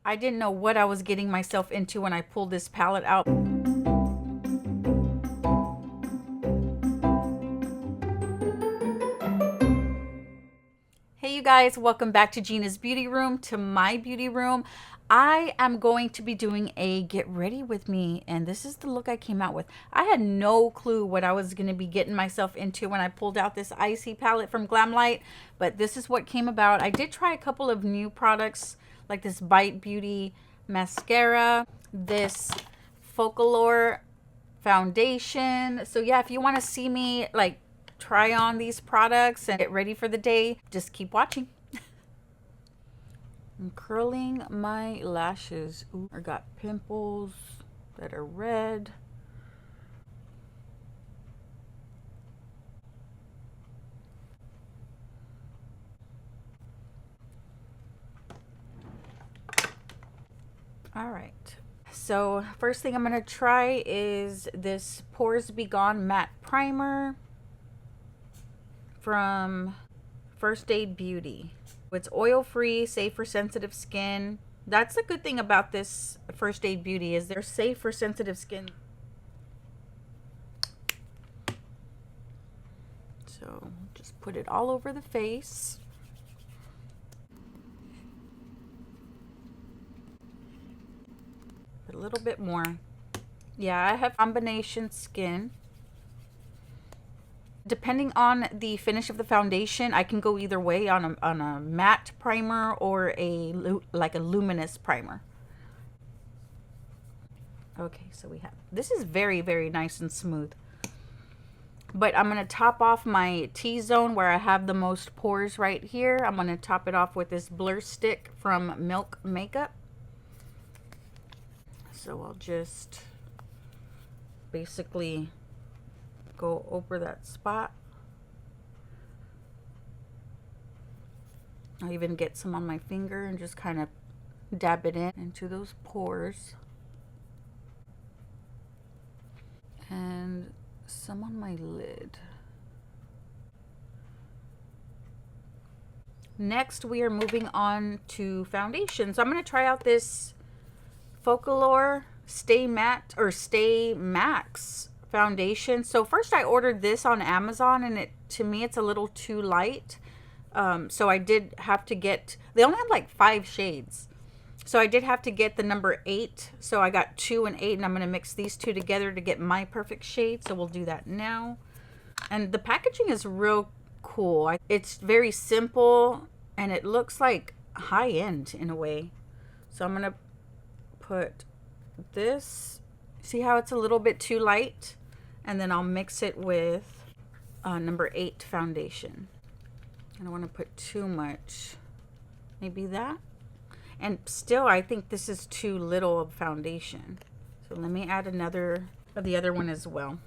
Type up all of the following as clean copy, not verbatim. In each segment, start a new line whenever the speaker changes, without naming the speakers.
I didn't know what I was getting myself into when I pulled this palette out. Hey you guys, welcome back to Gina's beauty room, to my beauty room. I am going to be doing a get ready with me, and this is the look I came out with. I had no clue what I was going to be getting myself into when I pulled out this icy palette from Glamlight, but this is what came about. I did try a couple of new products like this Bite Beauty mascara, this Focalure foundation. So yeah, if you want to see me like try on these products and get ready for the day, just keep watching. I'm curling my lashes. Ooh, I got pimples that are red. All right, so first thing I'm gonna try is this Pores Be Gone matte primer from First Aid Beauty. It's oil free, safe for sensitive skin. That's the good thing about this First Aid Beauty, is they're safe for sensitive skin. So just put it all over the face. A little bit more. Yeah, I have combination skin. Depending on the finish of the foundation, I can go either way on a matte primer or like a luminous primer. Okay, so we have, this is very, very nice and smooth. But I'm going to top off my T-zone where I have the most pores right here. I'm going to top it off with this blur stick from Milk Makeup. So I'll just basically go over that spot. I'll even get some on my finger and just kind of dab it into those pores. And some on my lid. Next, we are moving on to foundation. So I'm going to try out this Focalure Stay Matte or Stay Max foundation. So first I ordered this on Amazon, and to me it's a little too light. So I did have to get, they only have like 5 shades. So I did have to get the number 8. So I got 2 and 8, and I'm going to mix these two together to get my perfect shade. So we'll do that now. And the packaging is real cool. It's very simple, and it looks like high end in a way. So I'm going to put this, see how it's a little bit too light, and then I'll mix it with number 8 foundation. I don't want to put too much, maybe that. And still, I think this is too little of foundation. So let me add another of the other one as well.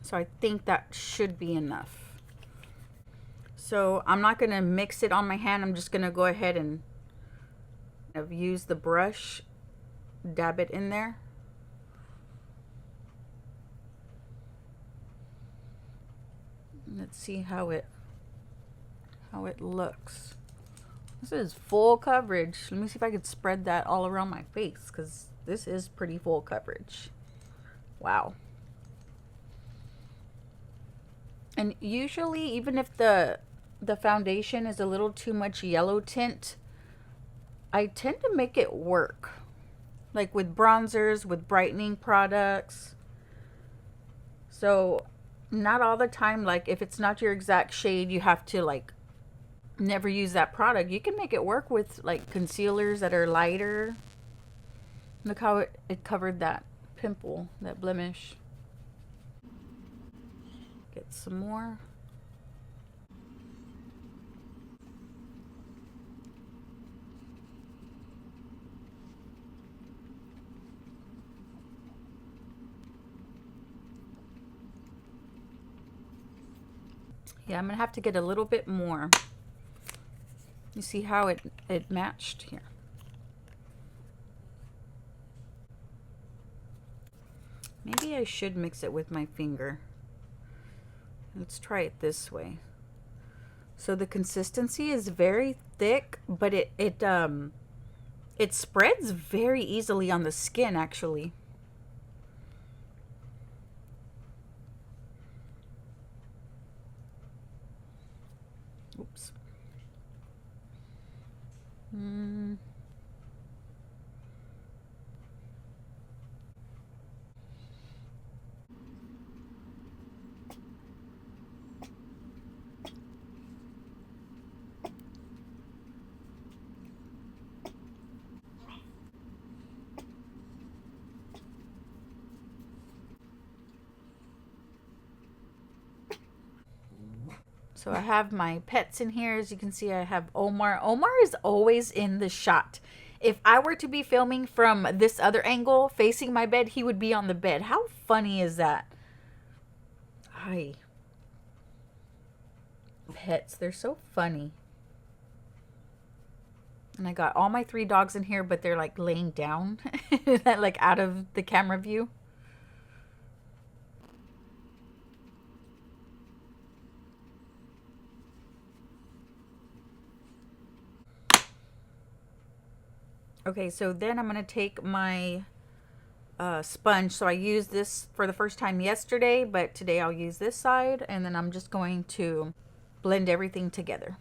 So I think that should be enough. So I'm not going to mix it on my hand. I'm just going to go ahead and use the brush, dab it in there. Let's see how it looks. This is full coverage. Let me see if I could spread that all around my face, because this is pretty full coverage. Wow. And usually, even if the foundation is a little too much yellow tint, I tend to make it work. Like with bronzers, with brightening products. So not all the time, like if it's not your exact shade, you have to like never use that product. You can make it work with like concealers that are lighter. Look how it covered that pimple, that blemish. Get some more. Yeah, I'm gonna have to get a little bit more. You see how it matched here. Maybe I should mix it with my finger. Let's try it this way. So the consistency is very thick, but It spreads very easily on the skin, actually. Oops. So I have my pets in here. As you can see, I have Omar. Omar is always in the shot. If I were to be filming from this other angle, facing my bed, he would be on the bed. How funny is that? Hi. Pets, they're so funny. And I got all my 3 dogs in here, but they're like laying down, like out of the camera view. Okay, so then I'm going to take my sponge. So I used this for the first time yesterday, but today I'll use this side. And then I'm just going to blend everything together.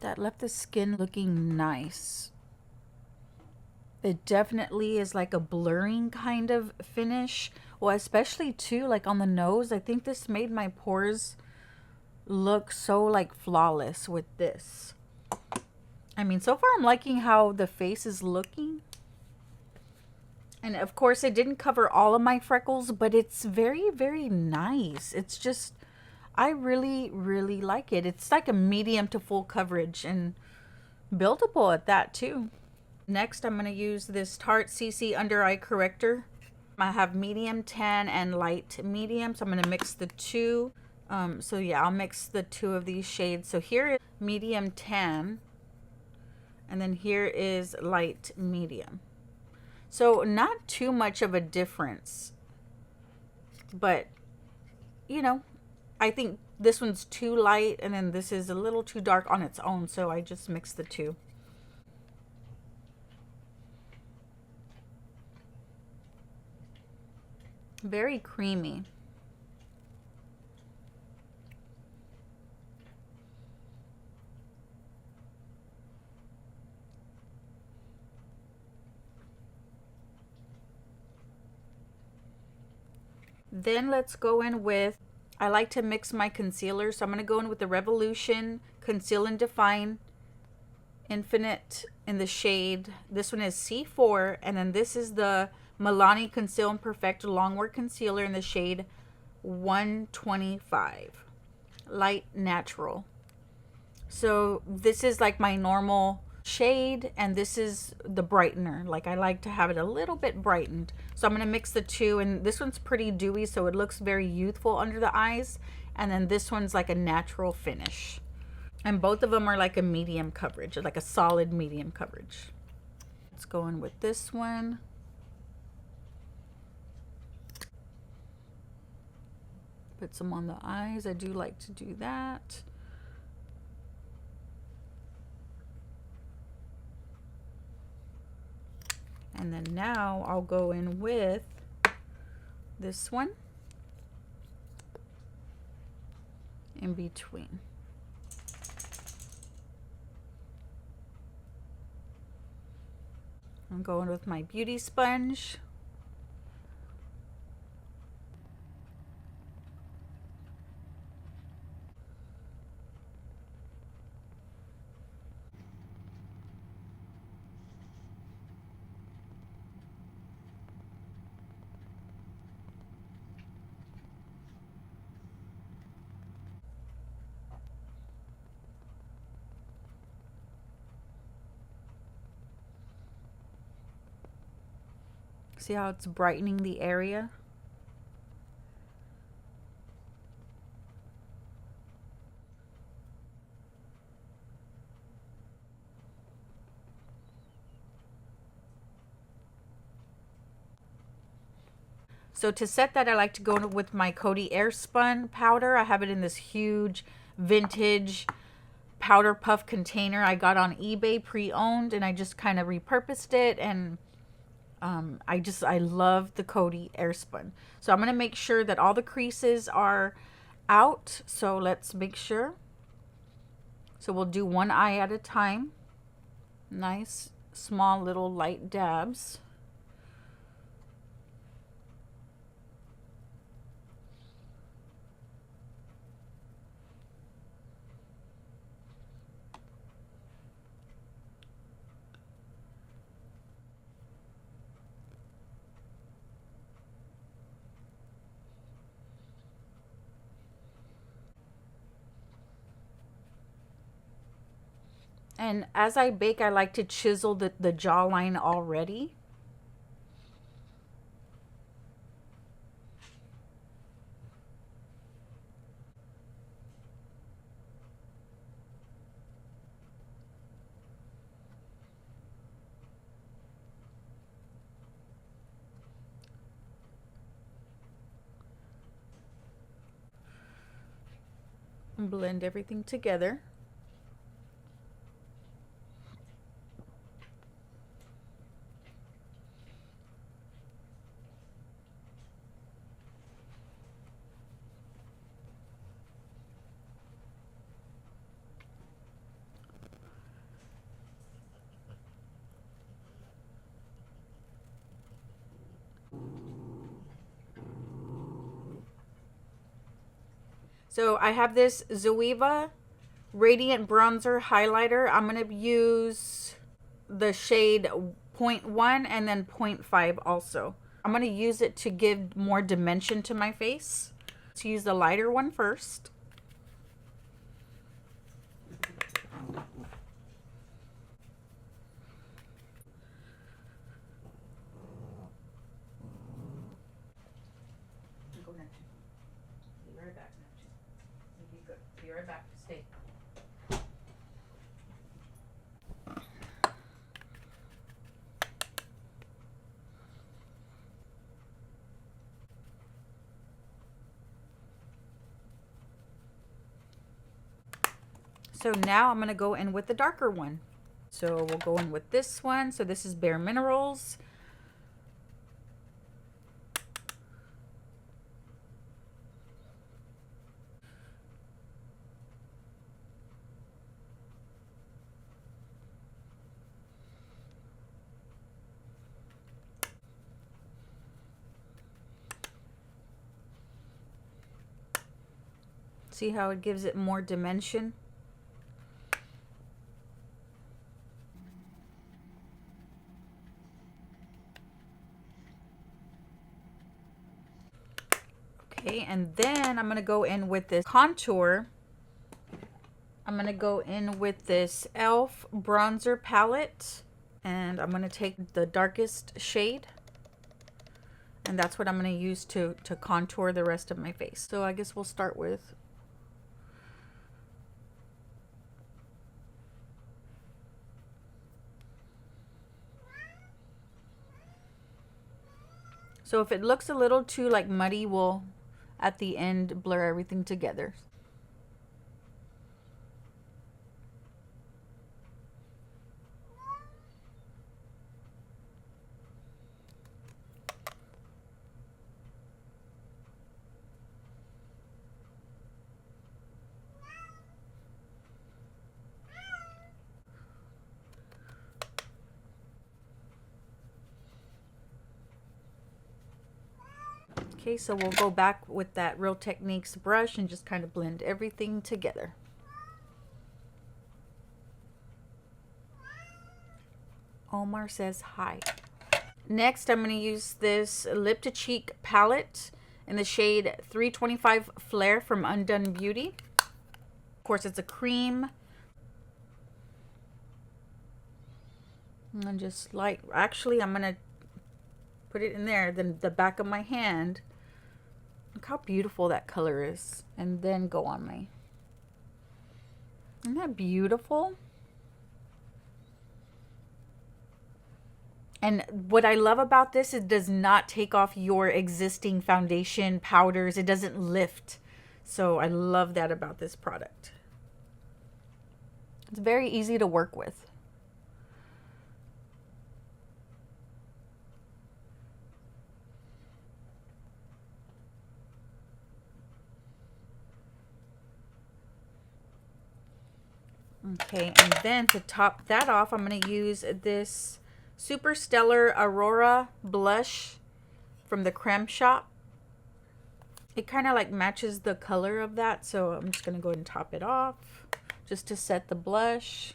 That left the skin looking nice. It definitely is like a blurring kind of finish. Well, especially too, like on the nose. I think this made my pores look so like flawless with this. I mean, so far I'm liking how the face is looking. And of course it didn't cover all of my freckles, but it's very, very nice. It's just, I really, really like it. It's like a medium to full coverage and buildable at that too. Next, I'm going to use this Tarte CC Under Eye Corrector. I have medium tan and light medium, so I'm going to mix the two. So yeah, I'll mix the 2 of these shades. So here is medium tan, and then here is light medium. So not too much of a difference, but you know, I think this one's too light, and then this is a little too dark on its own, so I just mixed the 2. Very creamy. Then let's go in with, I like to mix my concealer, so I'm going to go in with the Revolution Conceal and Define Infinite in the shade. This one is C4, and then this is the Milani Conceal and Perfect Longwear Concealer in the shade 125, Light Natural. So this is like my normal shade, and this is the brightener. Like, I like to have it a little bit brightened. So I'm going to mix the 2, and this one's pretty dewy, so it looks very youthful under the eyes. And then this one's like a natural finish. And both of them are like a medium coverage, like a solid medium coverage. Let's go in with this one. Put some on the eyes. I do like to do that. And then now I'll go in with this one in between. I'm going with my beauty sponge. See how it's brightening the area? So to set that, I like to go with my Coty Airspun powder. I have it in this huge vintage powder puff container I got on eBay pre-owned, and I just kind of repurposed it, and I love the Coty Airspun. So I'm going to make sure that all the creases are out. So let's make sure. So we'll do one eye at a time. Nice small little light dabs. And as I bake, I like to chisel the jawline already. And blend everything together. So I have this Zoeva Radiant Bronzer Highlighter. I'm going to use the shade 0.1 and then 0.5 also. I'm going to use it to give more dimension to my face. Let's use the lighter one first. Be right back. Stay. So now I'm going to go in with the darker one. So we'll go in with this one. So this is Bare Minerals. See how it gives it more dimension? Okay, and then I'm going to go in with this contour. I'm going to go in with this e.l.f. bronzer palette, and I'm going to take the darkest shade, and that's what I'm going to use to contour the rest of my face. So I guess we'll start with so if it looks a little too like muddy, we'll at the end blur everything together. Okay, so we'll go back with that Real Techniques brush and just kind of blend everything together. Omar says hi. Next, I'm going to use this Lip to Cheek palette in the shade 325 Flare from Undone Beauty. Of course, it's a cream. And just light. Actually, I'm going to put it in there, then the back of my hand. Look how beautiful that color is. And then go on my... Isn't that beautiful? And what I love about this, it does not take off your existing foundation powders. It doesn't lift. So I love that about this product. It's very easy to work with. Okay, and then to top that off, I'm going to use this Super Stellar Aurora blush from the Creme Shop. It kind of like matches the color of that, so I'm just going to go ahead and top it off just to set the blush.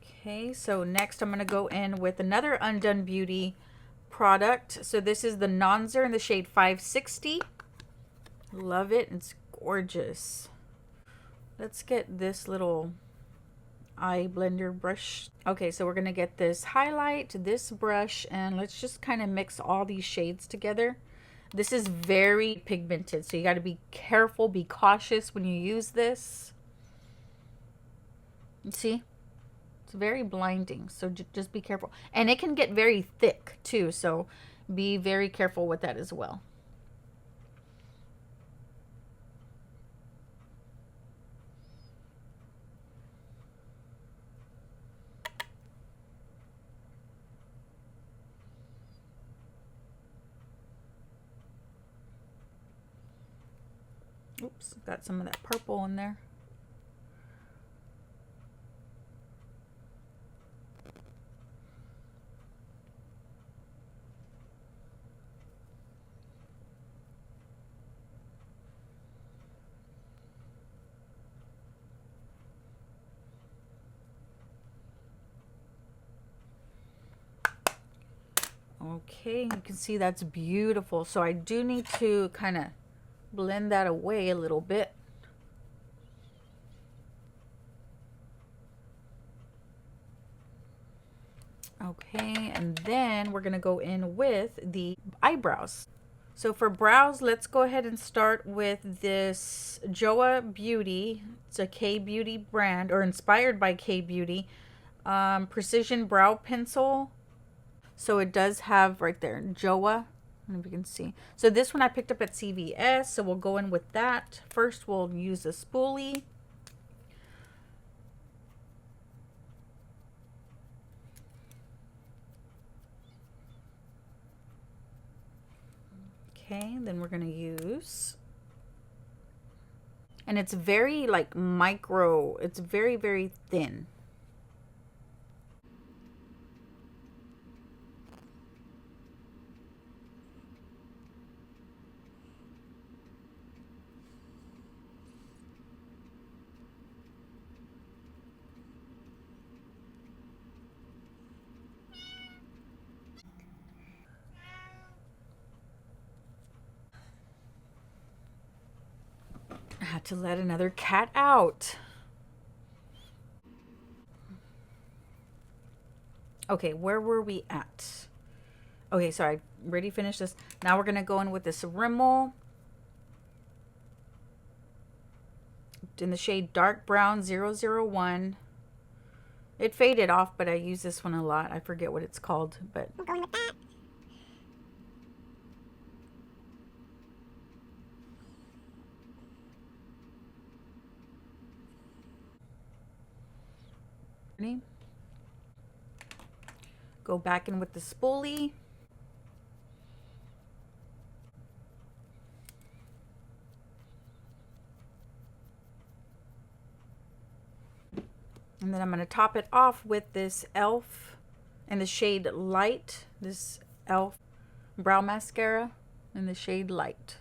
Okay, so next I'm going to go in with another Undone Beauty product. So this is the Nonzer in the shade 560. Love it. It's gorgeous. Let's get this little eye blender brush. Okay, so we're going to get this highlight, this brush, and let's just kind of mix all these shades together. This is very pigmented, so you got to be careful, be cautious when you use this. See? It's very blinding, so just be careful. And it can get very thick too, so be very careful with that as well. Oops, got some of that purple in there. Okay, you can see that's beautiful. So I do need to kind of blend that away a little bit. Okay, and then we're going to go in with the eyebrows. So for brows, let's go ahead and start with this Joa Beauty. It's a K-Beauty brand, or inspired by K-Beauty. Precision Brow Pencil. So it does have right there, Joa. I don't know if you can see. So this one I picked up at CVS. So we'll go in with that. First, we'll use a spoolie. Okay, then we're going to use, and it's very like micro, it's very, very thin. I had to let another cat out. Okay, where were we at? Okay, so I already finished this. Now we're going to go in with this Rimmel in the shade Dark Brown 001. It faded off, but I use this one a lot. I forget what it's called, but we'll go in with that. Go back in with the spoolie. And then I'm going to top it off with this e.l.f. in the shade Light. This e.l.f. brow mascara in the shade Light.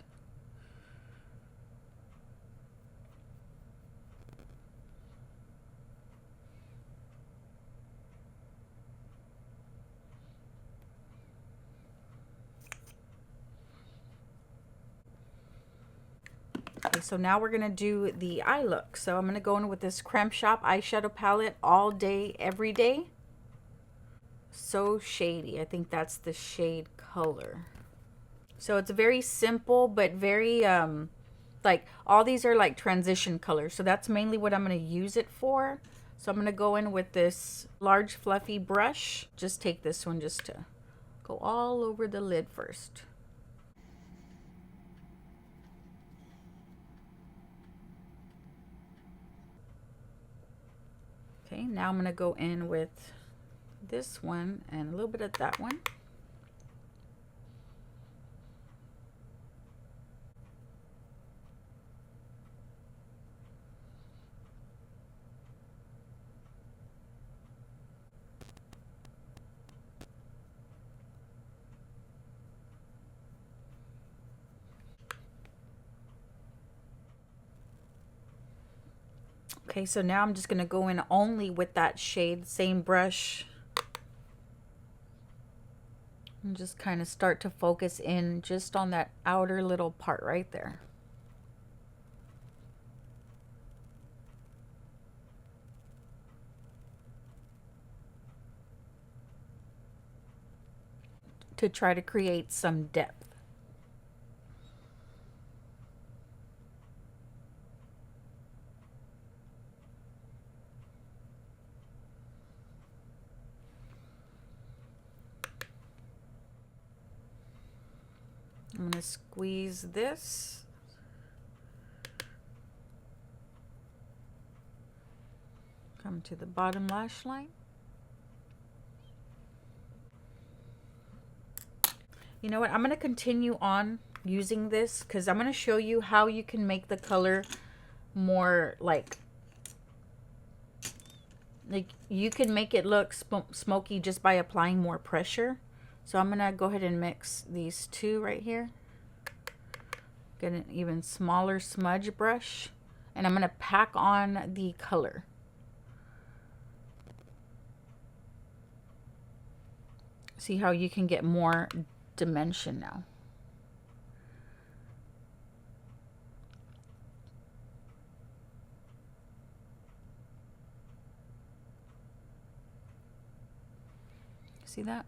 Okay, so now we're going to do the eye look. So I'm going to go in with this Creme Shop eyeshadow palette All Day, Every Day. So shady. I think that's the shade color. So it's very simple, but very, like all these are like transition colors. So that's mainly what I'm going to use it for. So I'm going to go in with this large fluffy brush. Just take this one just to go all over the lid first. Okay, now I'm going to go in with this one and a little bit of that one. Okay, so now I'm just going to go in only with that shade, same brush. And just kind of start to focus in just on that outer little part right there. To try to create some depth. I'm going to squeeze this. Come to the bottom lash line. You know what? I'm going to continue on using this because I'm going to show you how you can make the color more like you can make it look smoky just by applying more pressure. So I'm going to go ahead and mix these two right here. Get an even smaller smudge brush. And I'm going to pack on the color. See how you can get more dimension now. See that?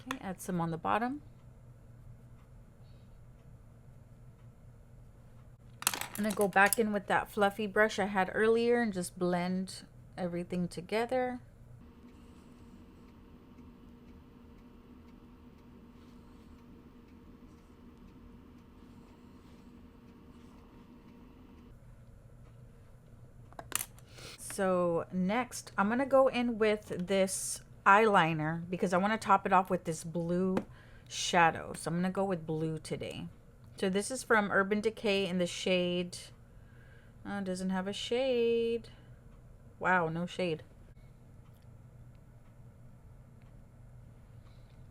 Okay, add some on the bottom. I'm gonna go back in with that fluffy brush I had earlier and just blend everything together. So next I'm gonna go in with this eyeliner because I want to top it off with this blue shadow. So I'm gonna go with blue today. So this is from Urban Decay in the shade, it doesn't have a shade. Wow, no shade.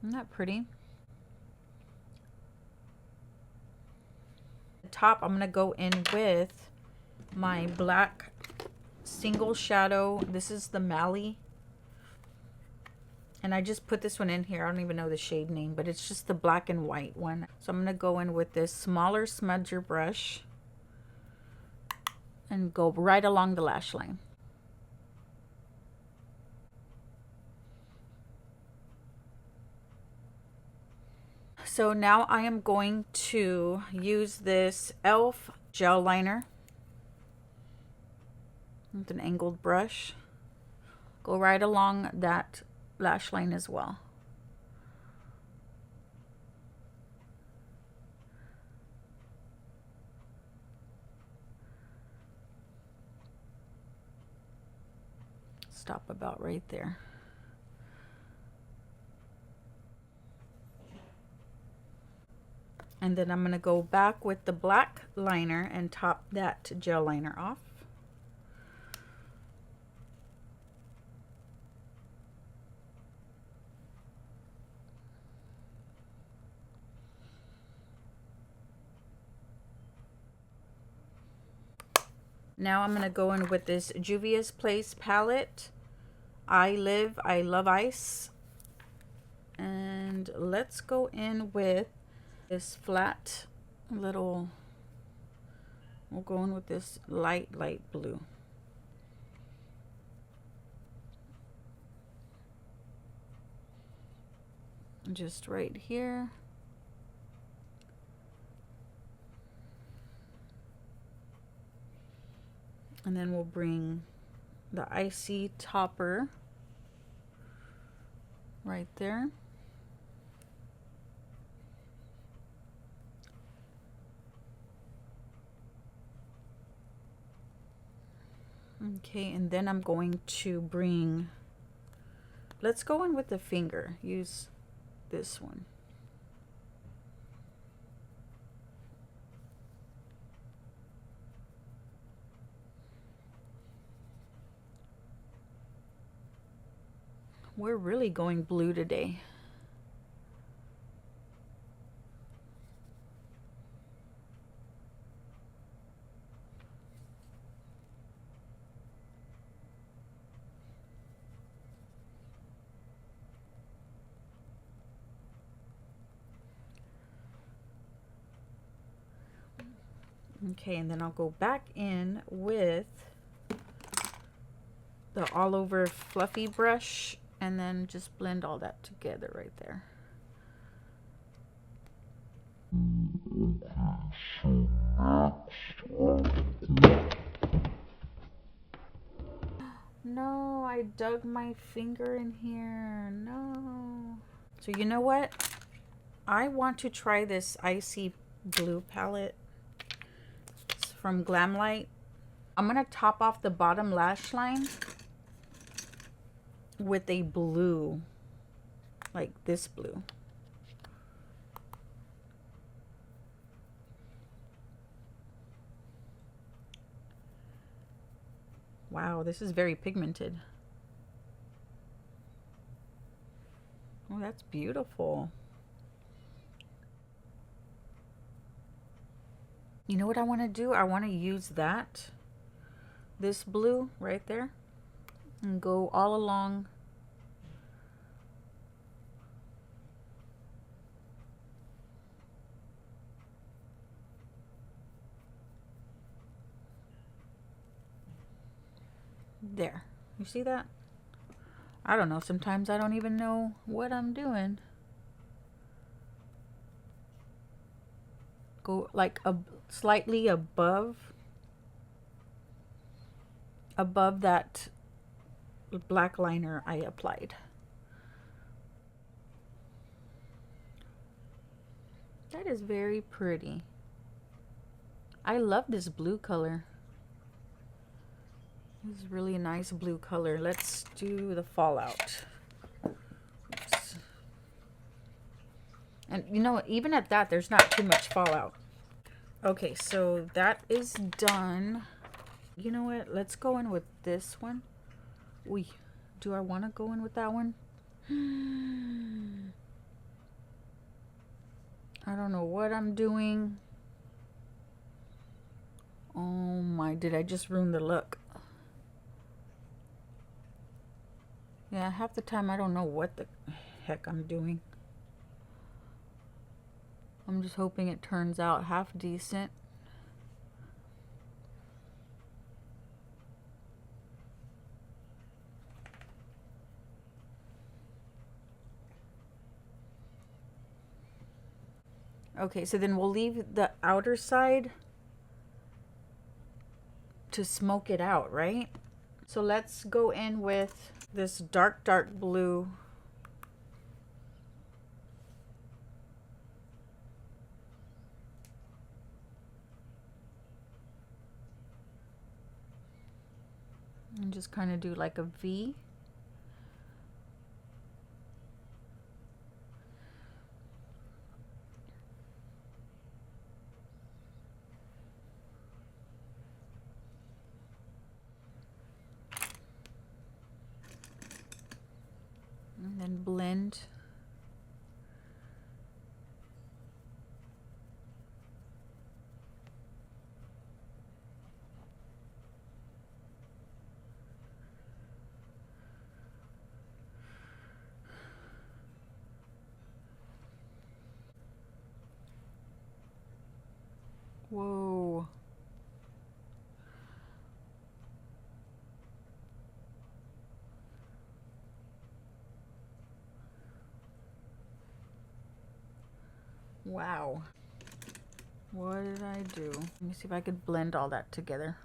Isn't that pretty? The top, I'm gonna go in with my black single shadow. This is the Mally. And I just put this one in here. I don't even know the shade name, but it's just the black and white one. So I'm going to go in with this smaller smudger brush and go right along the lash line. So now I am going to use this e.l.f. gel liner with an angled brush. Go right along that lash line as well. Stop about right there. And then I'm going to go back with the black liner and top that gel liner off. Now I'm going to go in with this Juvia's Place palette. I Love Ice. And let's go in with this flat little, we'll go in with this light blue. Just right here. And then we'll bring the icy topper right there. Okay, and then I'm going to bring, let's go in with the finger, use this one. We're really going blue today. Okay, and then I'll go back in with the all over fluffy brush and then just blend all that together right there. No, I dug my finger in here. No. So you know what? I want to try this icy blue palette. It's from Glamlight. I'm going to top off the bottom lash line with a blue, like this blue. Wow, this is very pigmented. Oh, that's beautiful. You know what I want to do? I want to use this blue right there, and go all along there. You see that? I don't know. Sometimes I don't even know what I'm doing. Go like slightly above that black liner I applied. That is very pretty. I love this blue color. This is really a nice blue color. Let's do the fallout. Oops. And you know, even at that, there's not too much fallout. Okay, so that is done. You know what? Let's go in with this one. Ooh, do I want to go in with that one? I don't know what I'm doing. Oh my, did I just ruin the look? Yeah, half the time I don't know what the heck I'm doing. I'm just hoping it turns out half decent. Okay, so then we'll leave the outer side to smoke it out, right? So let's go in with this dark blue. And just kind of do like a V. And then blend. Wow. What did I do? Let me see if I could blend all that together.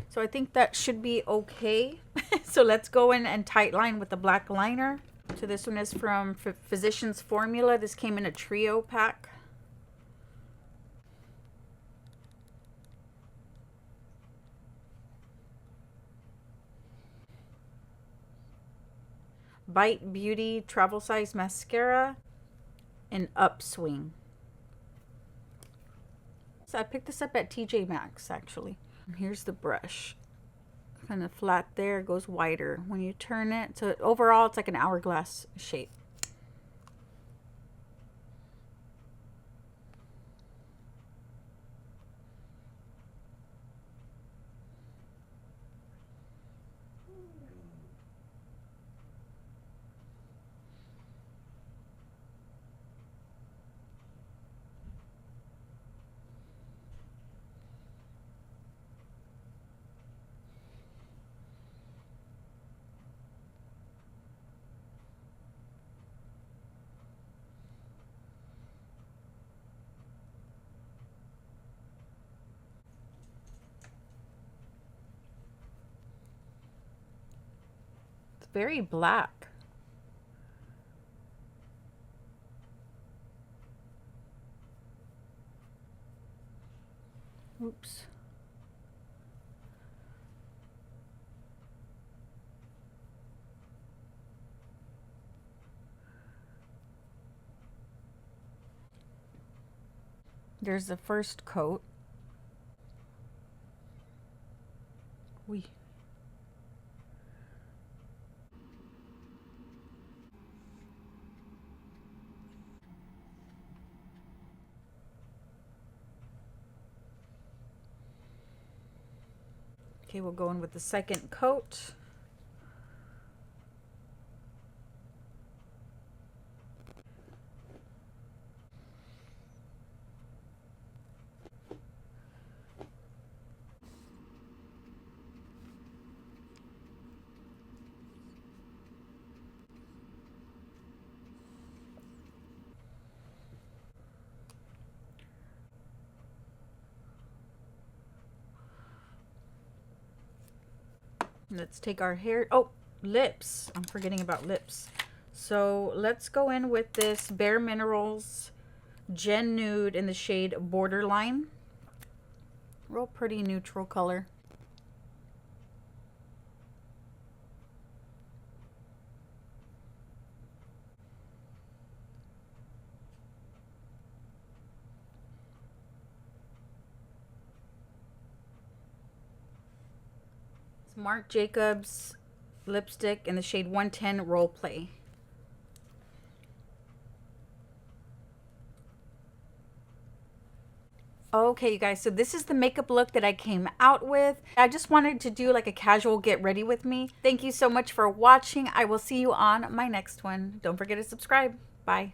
So I think that should be okay. So let's go in and tight line with the black liner. So this one is from Physicians Formula. This came in a trio pack. Bite Beauty Travel Size Mascara in Upswing. So I picked this up at TJ Maxx actually. And here's the brush. Kind of flat there, goes wider when you turn it. So overall it's like an hourglass shape. Very black. Oops. There's the first coat. Wee. Okay, we'll go in with the second coat. Let's take our hair. Oh, lips. I'm forgetting about lips. So let's go in with this Bare Minerals Gen Nude in the shade Borderline. Real pretty neutral color. Marc Jacobs lipstick in the shade 110 Role Play. Okay, you guys, so this is the makeup look that I came out with. I just wanted to do like a casual get ready with me. Thank you so much for watching. I will see you on my next one. Don't forget to subscribe. Bye.